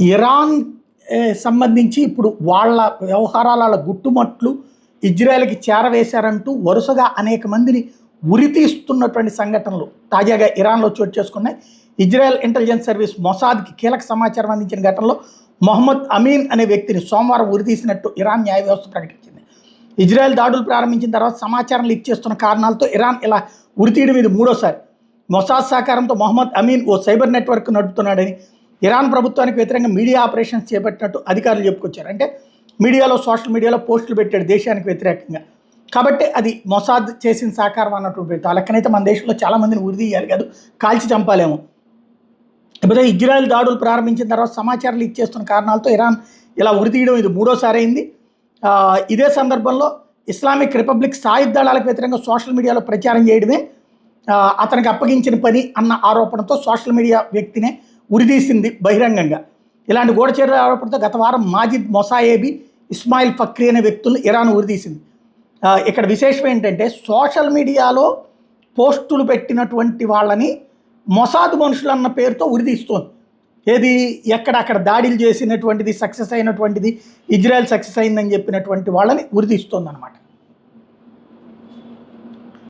Iran సంబంధించి ఇప్పుడు వాళ్ళ వ్యవహారాల వాళ్ళ గుట్టుమట్లు ఇజ్రాయెల్కి చేరవేశారంటూ వరుసగా అనేక మందిని ఉరితీస్తున్నటువంటి సంఘటనలు తాజాగా ఇరాన్లో చోటు చేసుకున్నాయి. ఇజ్రాయెల్ ఇంటెలిజెన్స్ సర్వీస్ మొసాద్కి కీలక సమాచారం అందించిన ఘటనలో మొహమ్మద్ అమీన్ అనే వ్యక్తిని సోమవారం ఉరితీసినట్టు ఇరాన్ న్యాయ వ్యవస్థ ప్రకటించింది. ఇజ్రాయెల్ దాడులు ప్రారంభించిన తర్వాత సమాచారం లీక్ చేస్తున్న కారణాలతో ఇరాన్ ఇలా ఉరితీయడం ఇది మూడోసారి. మొసాద్ సహకారంతో మొహమ్మద్ అమీన్ ఓ సైబర్ నెట్వర్క్ నడుపుతున్నాడని, ఇరాన్ ప్రభుత్వానికి వ్యతిరేకంగా మీడియా ఆపరేషన్స్ చేపట్టినట్టు అధికారులు చెప్పుకొచ్చారు. అంటే మీడియాలో, సోషల్ మీడియాలో పోస్టులు పెట్టాడు దేశానికి వ్యతిరేకంగా. కాబట్టి అది మొసాద్ చేసిన సహకారం అన్నటువంటి ఆ లెక్కనైతే మన దేశంలో చాలామందిని ఉరి తీయాలి కాదు, కాల్చి చంపాలేమో. ఇప్పుడే ఇజ్రాయెల్ దాడులు ప్రారంభించిన తర్వాత సమాచారం లీక్ చేస్తున్న కారణాలతో ఇరాన్ ఇలా ఉరి తీయడం ఇది మూడోసారి అయింది. ఇదే సందర్భంలో ఇస్లామిక్ రిపబ్లిక్ సాయుధ దళాలకు వ్యతిరేకంగా సోషల్ మీడియాలో ప్రచారం చేయడమే అతనికి అప్పగించిన పని అన్న ఆరోపణతో సోషల్ మీడియా వ్యక్తినే ఉరితీసింది బహిరంగంగా. ఇలాంటి గూఢచర్యల ఆరోపణతో గత వారం మాజిద్ మొసాయేబి, ఇస్మాయిల్ ఫక్రీ అనే వ్యక్తులను ఇరాన్ ఉరితీసింది. ఇక్కడ విశేషం ఏంటంటే సోషల్ మీడియాలో పోస్టులు పెట్టినటువంటి వాళ్ళని మొసాద్ మనుషులు అన్న పేరుతో ఉరితీస్తోంది. ఏది ఎక్కడక్కడ దాడులు చేసినటువంటిది, సక్సెస్ అయినటువంటిది, ఇజ్రాయెల్ సక్సెస్ అయిందని చెప్పినటువంటి వాళ్ళని ఉరితీస్తోంది అనమాట.